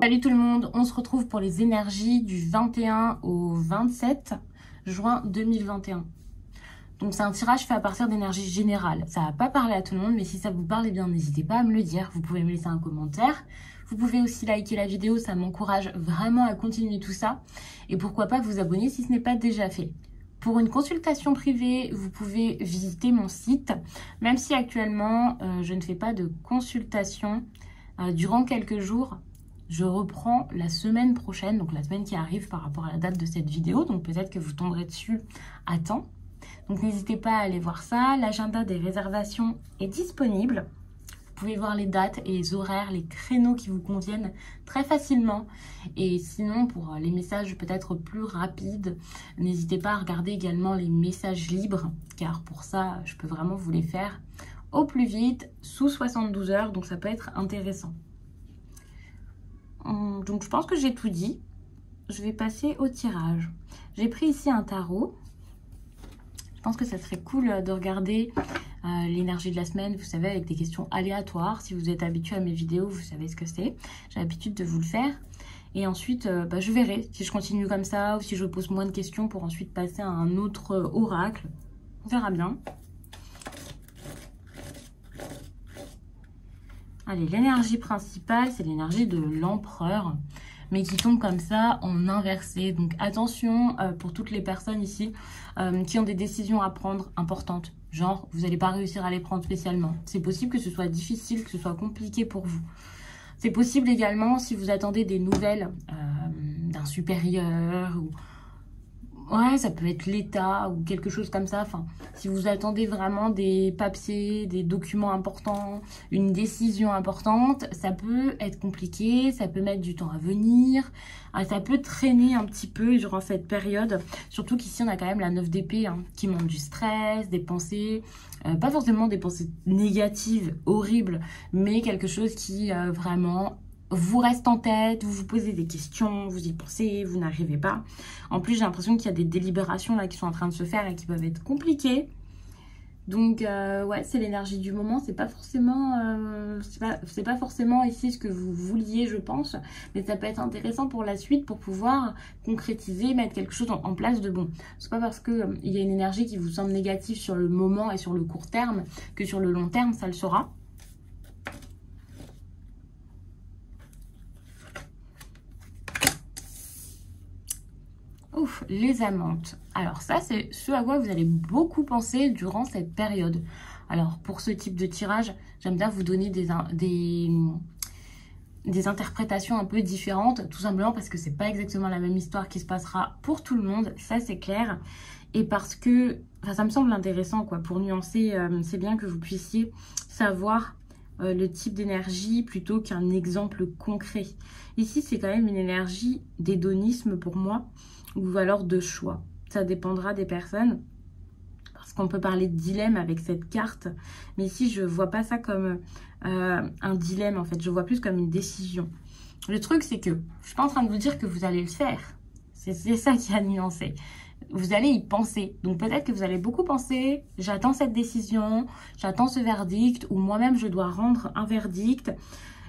Salut tout le monde, on se retrouve pour les énergies du 21 au 27 juin 2021. Donc c'est un tirage fait à partir d'énergie générale. Ça va pas parler à tout le monde, mais si ça vous parle, eh bien n'hésitez pas à me le dire. Vous pouvez me laisser un commentaire. Vous pouvez aussi liker la vidéo, ça m'encourage vraiment à continuer tout ça. Et pourquoi pas vous abonner si ce n'est pas déjà fait. Pour une consultation privée, vous pouvez visiter mon site. Même si actuellement, je ne fais pas de consultation durant quelques jours. Je reprends la semaine prochaine, donc la semaine qui arrive par rapport à la date de cette vidéo. Donc peut-être que vous tomberez dessus à temps. Donc n'hésitez pas à aller voir ça. L'agenda des réservations est disponible. Vous pouvez voir les dates et les horaires, les créneaux qui vous conviennent très facilement. Et sinon, pour les messages peut-être plus rapides, n'hésitez pas à regarder également les messages libres. Car pour ça, je peux vraiment vous les faire au plus vite, sous 72 heures. Donc ça peut être intéressant. Donc je pense que j'ai tout dit. Je vais passer au tirage. J'ai pris ici un tarot. Je pense que ça serait cool de regarder l'énergie de la semaine, vous savez, avec des questions aléatoires. Si vous êtes habitué à mes vidéos, vous savez ce que c'est. J'ai l'habitude de vous le faire. Et ensuite, je verrai si je continue comme ça ou si je pose moins de questions pour ensuite passer à un autre oracle. On verra bien. Allez, l'énergie principale, c'est l'énergie de l'empereur, mais qui tombe comme ça en inversé. Donc attention pour toutes les personnes ici qui ont des décisions à prendre importantes. Genre, vous n'allez pas réussir à les prendre spécialement. C'est possible que ce soit difficile, que ce soit compliqué pour vous. C'est possible également si vous attendez des nouvelles d'un supérieur ou... Ouais, ça peut être l'État ou quelque chose comme ça. Enfin, si vous attendez vraiment des papiers, des documents importants, une décision importante, ça peut être compliqué, ça peut mettre du temps à venir, ça peut traîner un petit peu durant cette période. Surtout qu'ici, on a quand même la 9 d'épée qui montre du stress, des pensées, pas forcément des pensées négatives, horribles, mais quelque chose qui vraiment... vous reste en tête, vous vous posez des questions, vous y pensez, vous n'arrivez pas. En plus, j'ai l'impression qu'il y a des délibérations là qui sont en train de se faire et qui peuvent être compliquées. Donc, ouais, c'est l'énergie du moment. C'est pas forcément, c'est pas forcément ici ce que vous vouliez, je pense. Mais ça peut être intéressant pour la suite, pour pouvoir concrétiser, mettre quelque chose en place de bon. C'est pas parce que il y a une énergie qui vous semble négative sur le moment et sur le court terme que sur le long terme, ça le sera. Ouf, les amantes. Alors ça, c'est ce à quoi vous allez beaucoup penser durant cette période. Alors, pour ce type de tirage, j'aime bien vous donner des interprétations un peu différentes, tout simplement parce que c'est pas exactement la même histoire qui se passera pour tout le monde, ça c'est clair. Et parce que, enfin, ça me semble intéressant, quoi, pour nuancer, c'est bien que vous puissiez savoir le type d'énergie plutôt qu'un exemple concret. Ici, c'est quand même une énergie d'hédonisme pour moi, ou alors de choix. Ça dépendra des personnes, parce qu'on peut parler de dilemme avec cette carte, mais ici je vois pas ça comme un dilemme en fait, je vois plus comme une décision. Le truc c'est que je suis pas en train de vous dire que vous allez le faire, c'est ça qui a nuancé. Vous allez y penser, donc peut-être que vous allez beaucoup penser, j'attends cette décision, j'attends ce verdict, ou moi-même je dois rendre un verdict.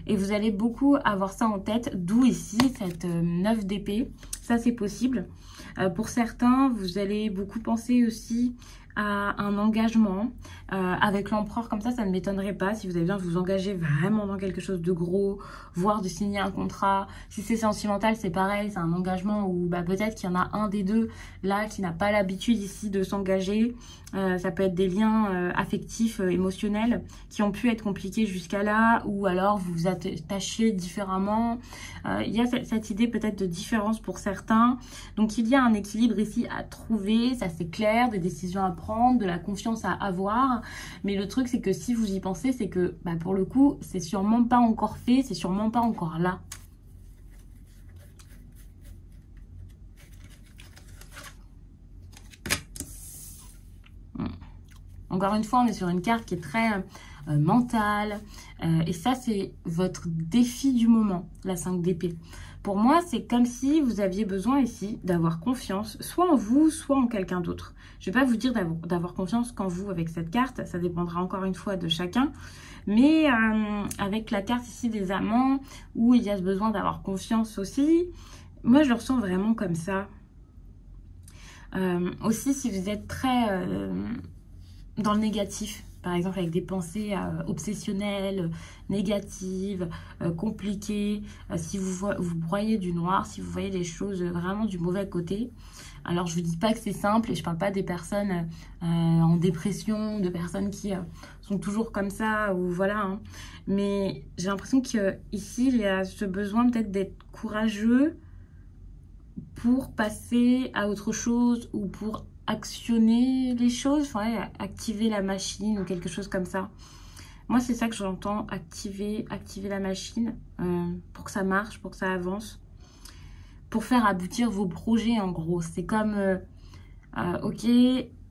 Et vous allez beaucoup avoir ça en tête, d'où ici cette 9 d'épée. Ça, c'est possible. Pour certains, vous allez beaucoup penser aussi à un engagement. Avec l'empereur, comme ça ne m'étonnerait pas. Si vous avez besoin de vous engager vraiment dans quelque chose de gros, voire de signer un contrat. Si c'est sentimental, c'est pareil. C'est un engagement où peut-être qu'il y en a un des deux là qui n'a pas l'habitude ici de s'engager. Ça peut être des liens affectifs, émotionnels qui ont pu être compliqués jusqu'à là, ou alors vous vous attachez différemment. Il y a cette idée peut-être de différence pour certains. Donc il y a un équilibre ici à trouver, ça c'est clair, des décisions à prendre, de la confiance à avoir. Mais le truc c'est que si vous y pensez, c'est que pour le coup, c'est sûrement pas encore fait, c'est sûrement pas encore là. En Encore une fois, on est sur une carte qui est très mentale. Et ça, c'est votre défi du moment, la 5 d'épée. Pour moi, c'est comme si vous aviez besoin ici d'avoir confiance, soit en vous, soit en quelqu'un d'autre. Je ne vais pas vous dire d'avoir confiance qu'en vous avec cette carte, ça dépendra encore une fois de chacun. Mais avec la carte ici des amants, où il y a ce besoin d'avoir confiance aussi, moi je le ressens vraiment comme ça. Aussi, si vous êtes très dans le négatif, par exemple avec des pensées obsessionnelles, négatives, compliquées, si vous broyez du noir, si vous voyez les choses vraiment du mauvais côté. Alors je ne vous dis pas que c'est simple et je ne parle pas des personnes en dépression, de personnes qui sont toujours comme ça ou voilà. Hein. Mais j'ai l'impression qu'ici il y a ce besoin peut-être d'être courageux pour passer à autre chose ou pour actionner les choses, ouais, activer la machine ou quelque chose comme ça. Moi, c'est ça que j'entends, activer la machine pour que ça marche, pour que ça avance, pour faire aboutir vos projets en gros. C'est comme, ok,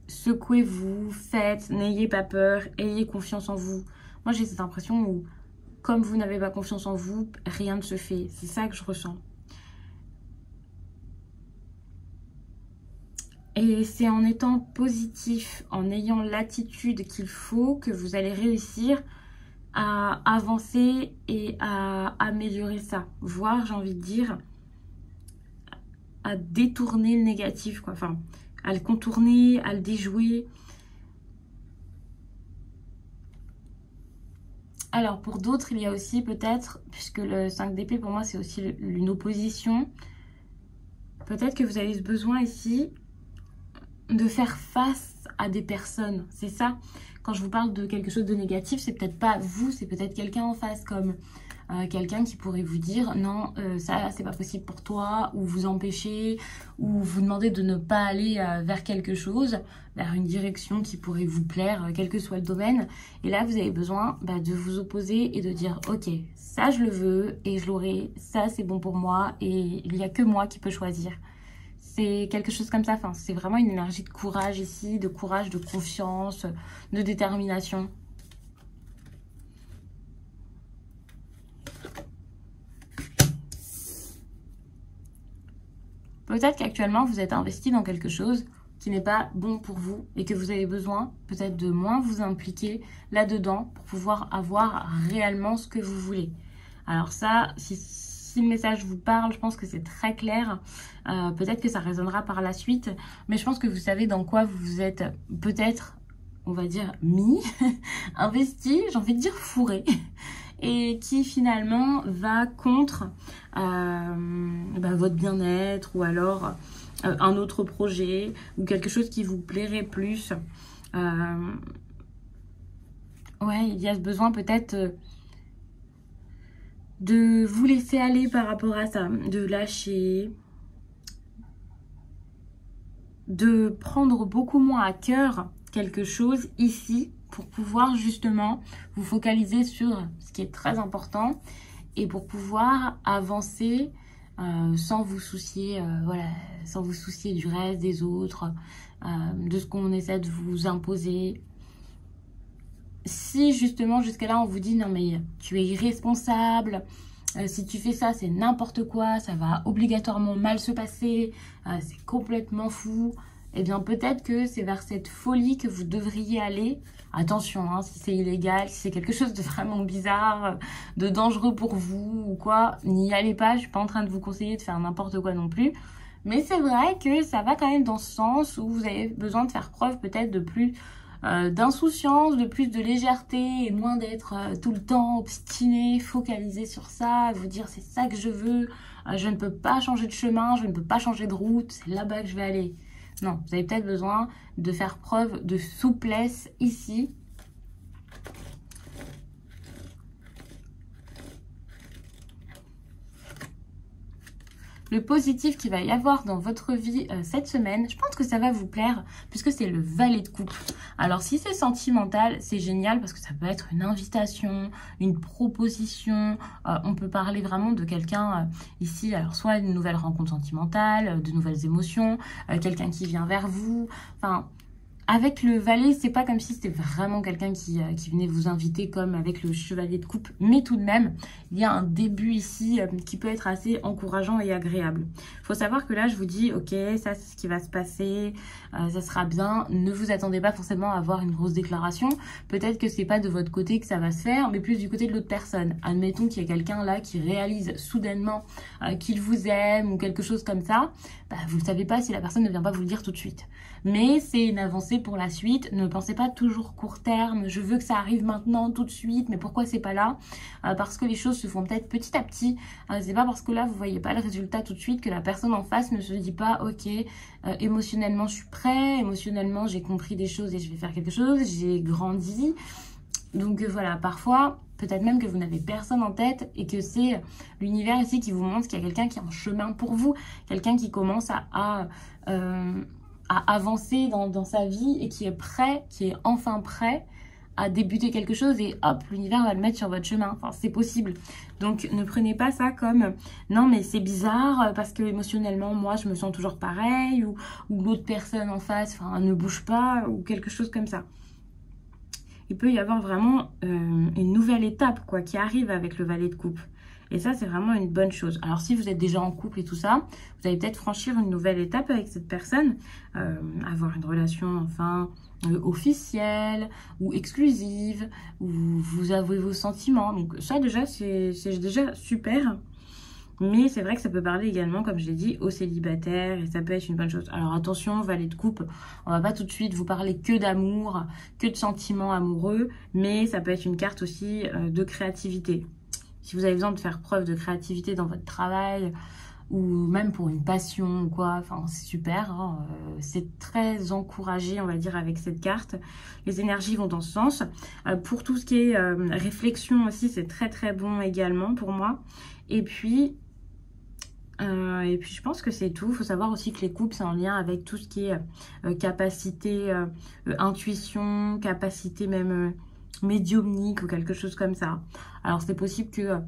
secouez-vous, faites, n'ayez pas peur, ayez confiance en vous. Moi, j'ai cette impression où, comme vous n'avez pas confiance en vous, rien ne se fait. C'est ça que je ressens. Et c'est en étant positif, en ayant l'attitude qu'il faut, que vous allez réussir à avancer et à améliorer ça. Voire, j'ai envie de dire, à détourner le négatif, quoi. Enfin, à le contourner, à le déjouer. Alors, pour d'autres, il y a aussi peut-être, puisque le 5 d'épée, pour moi, c'est aussi une opposition, peut-être que vous avez ce besoin ici de faire face à des personnes, c'est ça. Quand je vous parle de quelque chose de négatif, c'est peut-être pas vous, c'est peut-être quelqu'un en face, comme quelqu'un qui pourrait vous dire non, ça c'est pas possible pour toi, ou vous empêcher, ou vous demander de ne pas aller vers quelque chose, vers une direction qui pourrait vous plaire, quel que soit le domaine. Et là, vous avez besoin de vous opposer et de dire ok, ça je le veux et je l'aurai, ça c'est bon pour moi et il n'y a que moi qui peux choisir. C'est quelque chose comme ça, enfin, c'est vraiment une énergie de courage ici, de courage, de confiance, de détermination. Peut-être qu'actuellement, vous êtes investi dans quelque chose qui n'est pas bon pour vous et que vous avez besoin peut-être de moins vous impliquer là-dedans pour pouvoir avoir réellement ce que vous voulez. Alors ça, si le message vous parle, je pense que c'est très clair. Peut-être que ça résonnera par la suite. Mais je pense que vous savez dans quoi vous vous êtes peut-être, on va dire, mis, investi, j'ai envie de dire fourré. Et qui finalement va contre votre bien-être ou alors un autre projet ou quelque chose qui vous plairait plus. Ouais, il y a ce besoin peut-être de vous laisser aller par rapport à ça, de lâcher, de prendre beaucoup moins à cœur quelque chose ici pour pouvoir justement vous focaliser sur ce qui est très important et pour pouvoir avancer sans vous soucier, sans vous soucier du reste, des autres, de ce qu'on essaie de vous imposer. Si justement jusqu'à là on vous dit non mais tu es irresponsable, si tu fais ça c'est n'importe quoi, ça va obligatoirement mal se passer, c'est complètement fou, et bien peut-être que c'est vers cette folie que vous devriez aller. Attention, hein, si c'est illégal, si c'est quelque chose de vraiment bizarre, de dangereux pour vous ou quoi, n'y allez pas, je suis pas en train de vous conseiller de faire n'importe quoi non plus. Mais c'est vrai que ça va quand même dans ce sens où vous avez besoin de faire preuve peut-être de plus d'insouciance, de plus de légèreté et moins d'être tout le temps obstiné, focalisé sur ça, vous dire c'est ça que je veux, je ne peux pas changer de chemin, je ne peux pas changer de route, c'est là-bas que je vais aller. Non, vous avez peut-être besoin de faire preuve de souplesse ici. Le positif qu'il va y avoir dans votre vie cette semaine, je pense que ça va vous plaire puisque c'est le valet de coupe. Alors si c'est sentimental, c'est génial parce que ça peut être une invitation, une proposition. On peut parler vraiment de quelqu'un ici, alors soit une nouvelle rencontre sentimentale, de nouvelles émotions, quelqu'un qui vient vers vous. Enfin, Avec le valet, c'est pas comme si c'était vraiment quelqu'un qui venait vous inviter comme avec le chevalier de coupe, mais tout de même, il y a un début ici qui peut être assez encourageant et agréable. Il faut savoir que là, je vous dis, ok, ça c'est ce qui va se passer, ça sera bien. Ne vous attendez pas forcément à avoir une grosse déclaration. Peut-être que c'est pas de votre côté que ça va se faire, mais plus du côté de l'autre personne. Admettons qu'il y a quelqu'un là qui réalise soudainement qu'il vous aime ou quelque chose comme ça. Bah, vous ne savez pas si la personne ne vient pas vous le dire tout de suite. Mais c'est une avancée pour la suite. Ne pensez pas toujours court terme. Je veux que ça arrive maintenant, tout de suite. Mais pourquoi c'est pas là? Parce que les choses se font peut-être petit à petit. C'est pas parce que là, vous voyez pas le résultat tout de suite que la personne en face ne se dit pas, ok, émotionnellement, je suis prêt. Émotionnellement, j'ai compris des choses et je vais faire quelque chose. J'ai grandi. Donc voilà, parfois, peut-être même que vous n'avez personne en tête et que c'est l'univers ici qui vous montre qu'il y a quelqu'un qui est en chemin pour vous. Quelqu'un qui commence à avancer dans sa vie et qui est prêt, qui est enfin prêt à débuter quelque chose et hop, l'univers va le mettre sur votre chemin. Enfin, c'est possible. Donc, ne prenez pas ça comme non, mais c'est bizarre parce que émotionnellement, moi, je me sens toujours pareil ou l'autre personne en face, enfin, ne bouge pas ou quelque chose comme ça. Il peut y avoir vraiment une nouvelle étape quoi, qui arrive avec le valet de coupe. Et ça, c'est vraiment une bonne chose. Alors, si vous êtes déjà en couple et tout ça, vous allez peut-être franchir une nouvelle étape avec cette personne. Avoir une relation, enfin, officielle ou exclusive, où vous avouez vos sentiments. Donc, ça, déjà, c'est déjà super. Mais c'est vrai que ça peut parler également, comme je l'ai dit, aux célibataires. Et ça peut être une bonne chose. Alors, attention, valet de coupe, on va pas tout de suite vous parler que d'amour, que de sentiments amoureux. Mais ça peut être une carte aussi de créativité. Si vous avez besoin de faire preuve de créativité dans votre travail ou même pour une passion ou quoi, enfin c'est super, hein, c'est très encouragé on va dire avec cette carte. Les énergies vont dans ce sens. Pour tout ce qui est réflexion aussi, c'est très très bon également pour moi. Et puis je pense que c'est tout. Il faut savoir aussi que les couples, c'est en lien avec tout ce qui est capacité, intuition, capacité même médiumnique ou quelque chose comme ça. Alors c'est possible que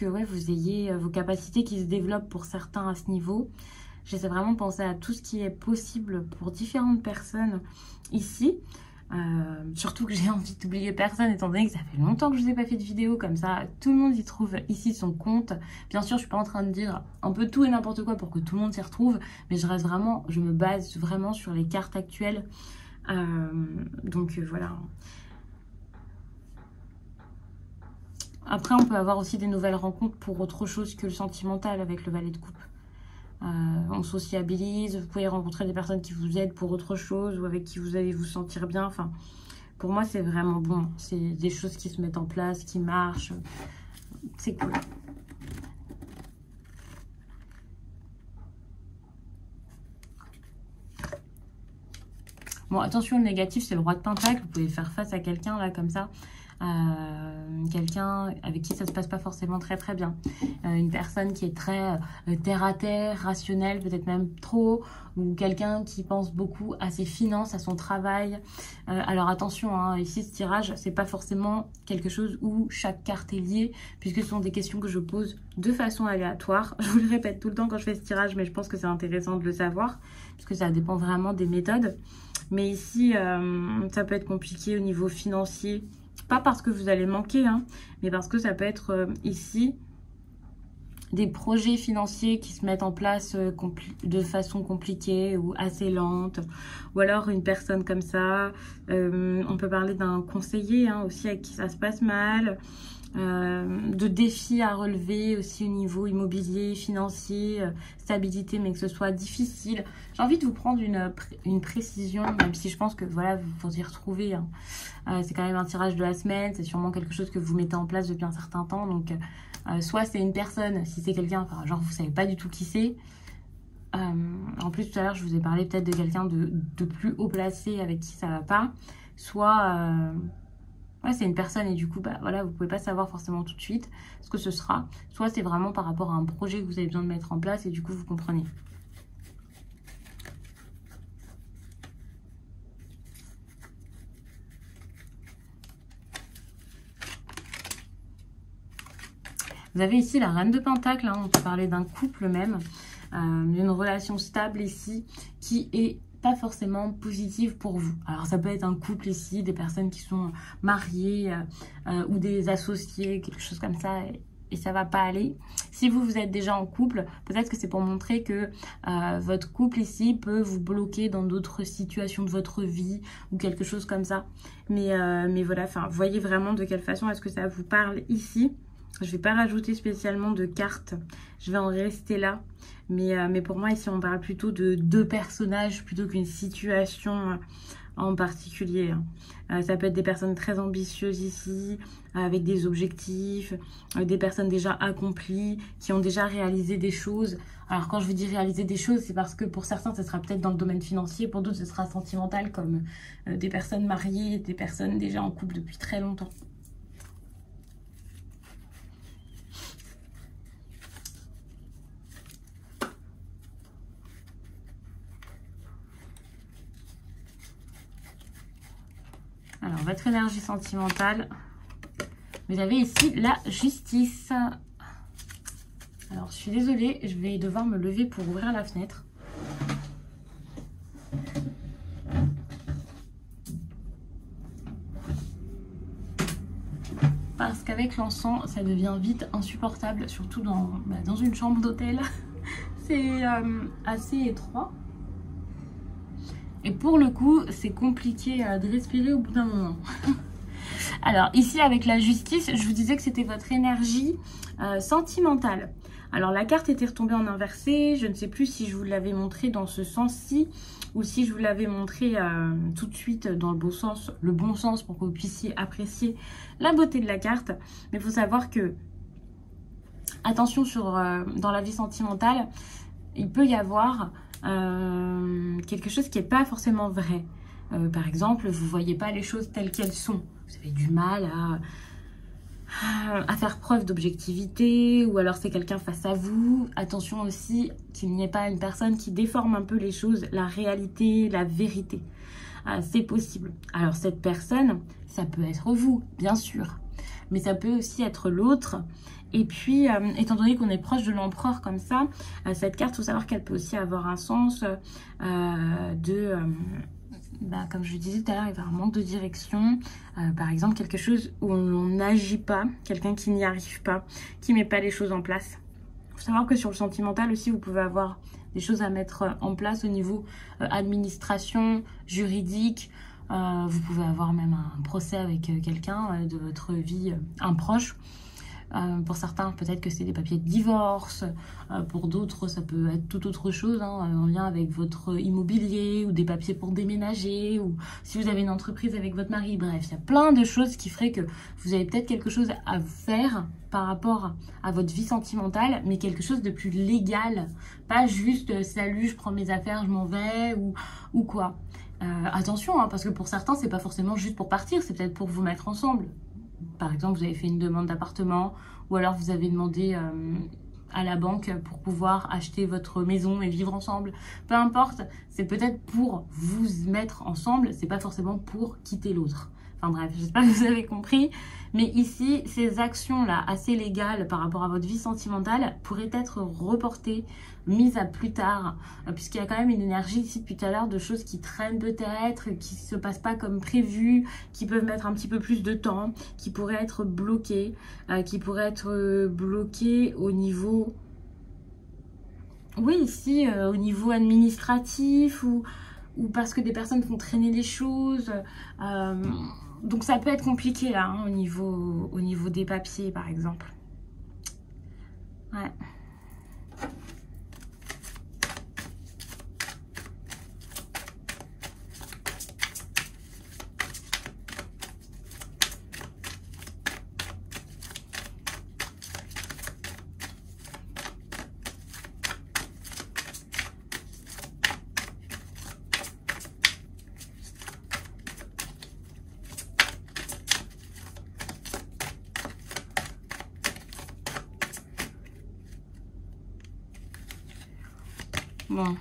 ouais, vous ayez vos capacités qui se développent pour certains à ce niveau. J'essaie vraiment de penser à tout ce qui est possible pour différentes personnes ici. Surtout que j'ai envie d'oublier personne étant donné que ça fait longtemps que je vous ai pas fait de vidéo comme ça. Tout le monde y trouve ici son compte. Bien sûr, je suis pas en train de dire un peu tout et n'importe quoi pour que tout le monde s'y retrouve. Mais je me base vraiment sur les cartes actuelles. Voilà. Après, on peut avoir aussi des nouvelles rencontres pour autre chose que le sentimental avec le valet de coupe. On sociabilise, vous pouvez rencontrer des personnes qui vous aident pour autre chose ou avec qui vous allez vous sentir bien. Enfin, pour moi, c'est vraiment bon. C'est des choses qui se mettent en place, qui marchent. C'est cool. Bon, attention, le négatif, c'est le roi de Pentacle. Vous pouvez faire face à quelqu'un, là, comme ça. Quelqu'un avec qui ça se passe pas forcément très très bien. Une personne qui est très terre à terre, rationnelle, peut-être même trop. Ou quelqu'un qui pense beaucoup à ses finances, à son travail. Alors attention, hein, ici, ce tirage, c'est pas forcément quelque chose où chaque carte est liée. Puisque ce sont des questions que je pose de façon aléatoire. Je vous le répète tout le temps quand je fais ce tirage, mais je pense que c'est intéressant de le savoir. Parce que ça dépend vraiment des méthodes. Mais ici, ça peut être compliqué au niveau financier. Pas parce que vous allez manquer, hein, mais parce que ça peut être ici des projets financiers qui se mettent en place de façon compliquée ou assez lente. Ou alors une personne comme ça. On peut parler d'un conseiller hein, aussi avec qui ça se passe mal. De défis à relever aussi au niveau immobilier, financier, stabilité, mais que ce soit difficile. J'ai envie de vous prendre une précision, même si je pense que voilà, vous y retrouver. Hein. C'est quand même un tirage de la semaine, c'est sûrement quelque chose que vous mettez en place depuis un certain temps. Donc, soit c'est une personne, si c'est quelqu'un, enfin, genre vous savez pas du tout qui c'est. En plus, tout à l'heure, je vous ai parlé peut-être de quelqu'un de plus haut placé avec qui ça va pas. Soit... ouais, c'est une personne et du coup, bah, voilà, vous pouvez pas savoir forcément tout de suite ce que ce sera. Soit c'est vraiment par rapport à un projet que vous avez besoin de mettre en place et du coup, vous comprenez. Vous avez ici la reine de Pentacle, hein, on peut parler d'un couple même. une relation stable ici qui est pas forcément positive pour vous. Alors ça peut être un couple ici, des personnes qui sont mariées ou des associés, quelque chose comme ça, et ça va pas aller. Si vous êtes déjà en couple, peut-être que c'est pour montrer que votre couple ici peut vous bloquer dans d'autres situations de votre vie ou quelque chose comme ça. Mais voilà, enfin, voyez vraiment de quelle façon est-ce que ça vous parle ici. Je vais pas rajouter spécialement de cartes, je vais en rester là. Mais pour moi ici on parle plutôt de deux personnages plutôt qu'une situation en particulier. Ça peut être des personnes très ambitieuses ici, avec des objectifs, des personnes déjà accomplies, qui ont déjà réalisé des choses. Alors quand je vous dis réaliser des choses, c'est parce que pour certains, ce sera peut-être dans le domaine financier, pour d'autres, ce sera sentimental, comme des personnes mariées, des personnes déjà en couple depuis très longtemps. Alors, votre énergie sentimentale, vous avez ici la justice. Alors, je suis désolée, je vais devoir me lever pour ouvrir la fenêtre. Parce qu'avec l'encens, ça devient vite insupportable, surtout dans une chambre d'hôtel. C'est assez étroit. Et pour le coup, c'est compliqué de respirer au bout d'un moment. Alors ici, avec la justice, je vous disais que c'était votre énergie sentimentale. Alors la carte était retombée en inversé. Je ne sais plus si je vous l'avais montré dans ce sens-ci ou si je vous l'avais montré tout de suite dans le bon sens pour que vous puissiez apprécier la beauté de la carte. Mais il faut savoir que, attention, dans la vie sentimentale, il peut y avoir quelque chose qui n'est pas forcément vrai. Par exemple, vous ne voyez pas les choses telles qu'elles sont. Vous avez du mal à faire preuve d'objectivité, ou alors c'est quelqu'un face à vous. Attention aussi qu'il n'y ait pas une personne qui déforme un peu les choses, la réalité, la vérité. C'est possible. Alors cette personne, ça peut être vous, bien sûr, mais ça peut aussi être l'autre. Et puis, étant donné qu'on est proche de l'empereur comme ça, cette carte, il faut savoir qu'elle peut aussi avoir un sens comme je le disais tout à l'heure, il va y avoir un manque de direction. Par exemple, quelque chose où on n'agit pas, quelqu'un qui n'y arrive pas, qui ne met pas les choses en place. Il faut savoir que sur le sentimental aussi, vous pouvez avoir des choses à mettre en place au niveau administration, juridique. Vous pouvez avoir même un procès avec quelqu'un de votre vie, un proche. Pour certains, peut-être que c'est des papiers de divorce. Pour d'autres, ça peut être tout autre chose, en lien avec votre immobilier ou des papiers pour déménager, ou si vous avez une entreprise avec votre mari. Bref, il y a plein de choses qui feraient que vous avez peut-être quelque chose à faire par rapport à votre vie sentimentale, mais quelque chose de plus légal. Pas juste « salut, je prends mes affaires, je m'en vais » ou quoi. Attention, parce que pour certains, c'est pas forcément juste pour partir, c'est peut-être pour vous mettre ensemble. Par exemple, vous avez fait une demande d'appartement ou alors vous avez demandé à la banque pour pouvoir acheter votre maison et vivre ensemble. Peu importe, c'est peut-être pour vous mettre ensemble, c'est pas forcément pour quitter l'autre. Enfin bref, j'espère que vous avez compris. Mais ici, ces actions-là, assez légales par rapport à votre vie sentimentale, pourraient être reportées, mises à plus tard. Puisqu'il y a quand même une énergie ici depuis tout à l'heure de choses qui traînent peut-être, qui ne se passent pas comme prévu, qui peuvent mettre un petit peu plus de temps, qui pourraient être bloquées, au niveau... Oui, ici, au niveau administratif ou parce que des personnes font traîner les choses... Donc ça peut être compliqué là, au niveau des papiers par exemple. Ouais. Bon,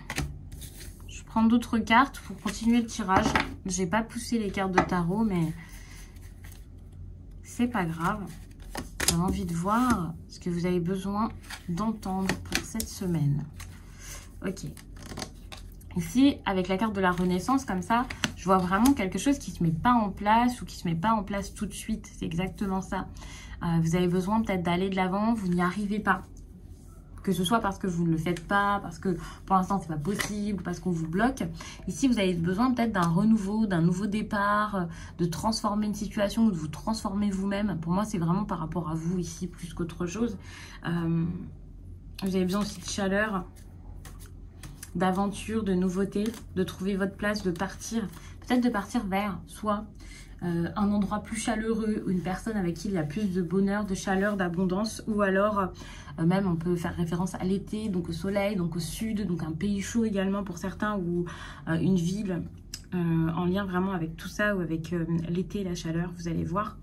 je prends d'autres cartes pour continuer le tirage. J'ai pas poussé les cartes de tarot, mais c'est pas grave. J'ai envie de voir ce que vous avez besoin d'entendre pour cette semaine. Ok. Ici, avec la carte de la Renaissance, comme ça, je vois vraiment quelque chose qui ne se met pas en place ou qui ne se met pas en place tout de suite. C'est exactement ça. Vous avez besoin peut-être d'aller de l'avant, vous n'y arrivez pas. Que ce soit parce que vous ne le faites pas, parce que pour l'instant, c'est pas possible, parce qu'on vous bloque. Ici, vous avez besoin peut-être d'un renouveau, d'un nouveau départ, de transformer une situation ou de vous transformer vous-même. Pour moi, c'est vraiment par rapport à vous ici, plus qu'autre chose. Vous avez besoin aussi de chaleur, d'aventure, de nouveauté, de trouver votre place, de partir. Peut-être de partir vers soit un endroit plus chaleureux, ou une personne avec qui il y a plus de bonheur, de chaleur, d'abondance, ou alors même on peut faire référence à l'été, donc au soleil, donc au sud, donc un pays chaud également pour certains, ou une ville en lien vraiment avec tout ça, ou avec l'été, la chaleur, vous allez voir.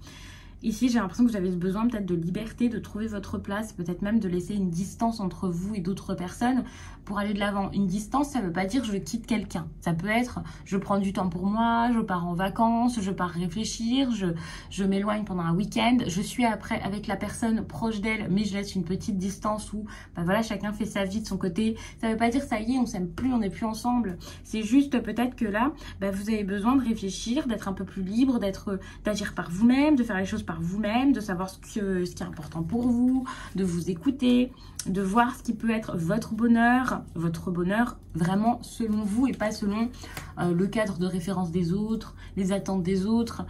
Ici, j'ai l'impression que vous avez besoin peut-être de liberté, de trouver votre place, peut-être même de laisser une distance entre vous et d'autres personnes pour aller de l'avant. Une distance, ça ne veut pas dire je quitte quelqu'un. Ça peut être je prends du temps pour moi, je pars en vacances, je pars réfléchir, je m'éloigne pendant un week-end, je suis après avec la personne proche d'elle, mais je laisse une petite distance où bah voilà, chacun fait sa vie de son côté. Ça ne veut pas dire ça y est, on s'aime plus, on n'est plus ensemble. C'est juste peut-être que là, bah, vous avez besoin de réfléchir, d'être un peu plus libre, d'agir par vous-même, de faire les choses par vous-même, de savoir ce qui est important pour vous, de vous écouter, de voir ce qui peut être votre bonheur vraiment selon vous et pas selon le cadre de référence des autres, les attentes des autres,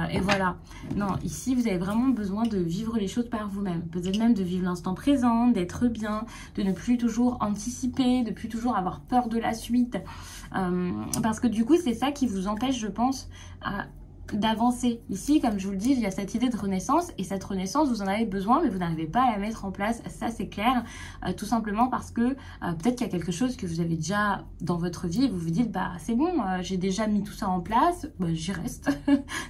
et voilà. Non, ici, vous avez vraiment besoin de vivre les choses par vous-même, peut-être même de vivre l'instant présent, d'être bien, de ne plus toujours anticiper, de plus toujours avoir peur de la suite, parce que du coup, c'est ça qui vous empêche, je pense, d'avancer. Ici, comme je vous le dis, il y a cette idée de renaissance, et cette renaissance, vous en avez besoin, mais vous n'arrivez pas à la mettre en place, ça c'est clair, tout simplement parce que peut-être qu'il y a quelque chose que vous avez déjà dans votre vie, et vous vous dites, bah c'est bon, j'ai déjà mis tout ça en place, bah, j'y reste,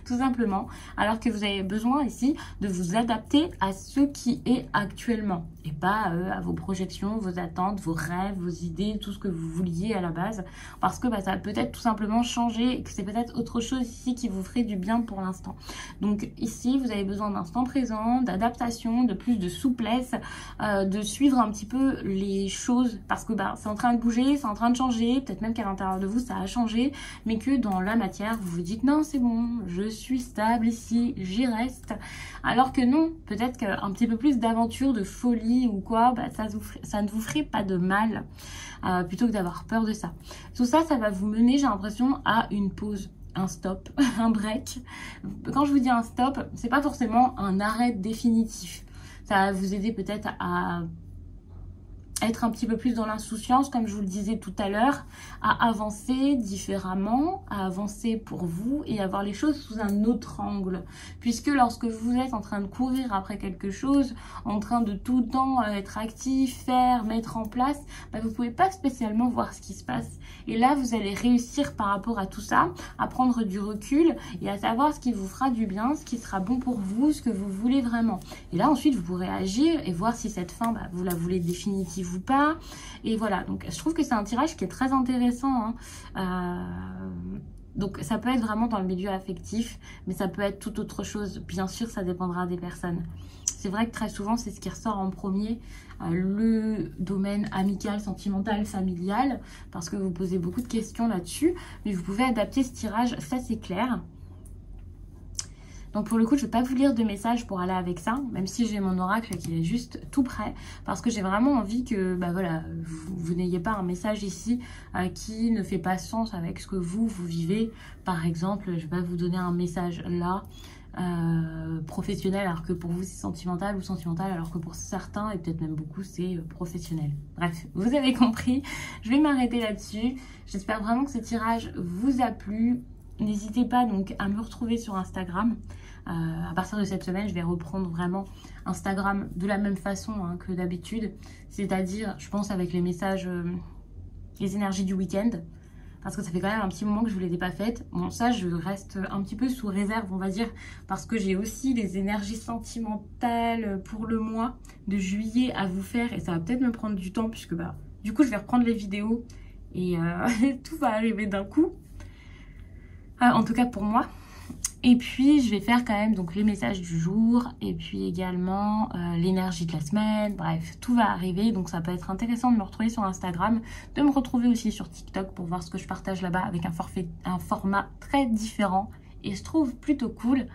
tout simplement, alors que vous avez besoin ici de vous adapter à ce qui est actuellement, et pas à vos projections, vos attentes, vos rêves, vos idées, tout ce que vous vouliez à la base, parce que bah, ça va peut-être tout simplement changer, et que c'est peut-être autre chose ici qui vous ferait du bien pour l'instant. Donc ici, vous avez besoin d'instant présent, d'adaptation, de plus de souplesse, de suivre un petit peu les choses, parce que bah, c'est en train de bouger, c'est en train de changer, peut-être même qu'à l'intérieur de vous, ça a changé, mais que dans la matière, vous vous dites non, c'est bon, je suis stable ici, j'y reste. Alors que non, peut-être qu'un petit peu plus d'aventure, de folie ou quoi, bah, ça ne vous ferait pas de mal, plutôt que d'avoir peur de ça. Tout ça, ça va vous mener, j'ai l'impression, à une pause, un stop, un break. Quand je vous dis un stop, c'est pas forcément un arrêt définitif. Ça va vous aider peut-être à être un petit peu plus dans l'insouciance, comme je vous le disais tout à l'heure, à avancer différemment, à avancer pour vous et à voir les choses sous un autre angle. Puisque lorsque vous êtes en train de courir après quelque chose, en train de tout le temps être actif, faire, mettre en place, bah, vous ne pouvez pas spécialement voir ce qui se passe. Et là, vous allez réussir par rapport à tout ça, à prendre du recul et à savoir ce qui vous fera du bien, ce qui sera bon pour vous, ce que vous voulez vraiment. Et là, ensuite, vous pourrez agir et voir si cette fin, bah, vous la voulez définitive ou pas. Et voilà, donc je trouve que c'est un tirage qui est très intéressant, hein. Donc ça peut être vraiment dans le milieu affectif, mais ça peut être tout autre chose. Bien sûr, ça dépendra des personnes. C'est vrai que très souvent, c'est ce qui ressort en premier, le domaine amical, sentimental, familial, parce que vous posez beaucoup de questions là-dessus, mais vous pouvez adapter ce tirage, ça c'est clair. Donc pour le coup, je ne vais pas vous lire de messages pour aller avec ça, même si j'ai mon oracle qui est juste tout prêt, parce que j'ai vraiment envie que bah voilà, vous n'ayez pas un message ici qui ne fait pas sens avec ce que vous vivez. Par exemple, je ne vais pas vous donner un message là, professionnel, alors que pour vous c'est sentimental, ou sentimental alors que pour certains, et peut-être même beaucoup, c'est professionnel. Bref, vous avez compris, je vais m'arrêter là-dessus. J'espère vraiment que ce tirage vous a plu. N'hésitez pas donc à me retrouver sur Instagram. À partir de cette semaine, je vais reprendre vraiment Instagram de la même façon hein, que d'habitude. C'est-à-dire, je pense avec les messages, les énergies du week-end. Parce que ça fait quand même un petit moment que je ne vous les ai pas faites. Bon, ça, je reste un petit peu sous réserve, on va dire. Parce que j'ai aussi les énergies sentimentales pour le mois de juillet à vous faire. Et ça va peut-être me prendre du temps puisque bah, du coup, je vais reprendre les vidéos. Et tout va arriver d'un coup. En tout cas pour moi. Et puis, je vais faire quand même donc les messages du jour et puis également l'énergie de la semaine. Bref, tout va arriver. Donc, ça peut être intéressant de me retrouver sur Instagram, de me retrouver aussi sur TikTok pour voir ce que je partage là-bas avec un format très différent. Et je trouve plutôt cool.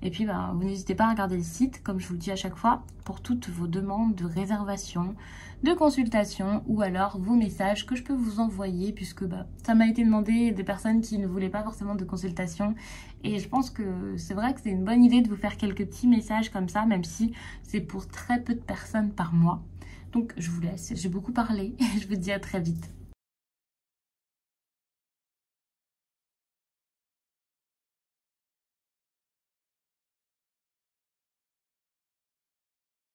Et puis, vous n'hésitez pas à regarder le site, comme je vous le dis à chaque fois, pour toutes vos demandes de réservation, de consultation ou alors vos messages que je peux vous envoyer, puisque ça m'a été demandé des personnes qui ne voulaient pas forcément de consultation. Et je pense que c'est vrai que c'est une bonne idée de vous faire quelques petits messages comme ça, même si c'est pour très peu de personnes par mois. Donc, je vous laisse. J'ai beaucoup parlé et je vous dis à très vite.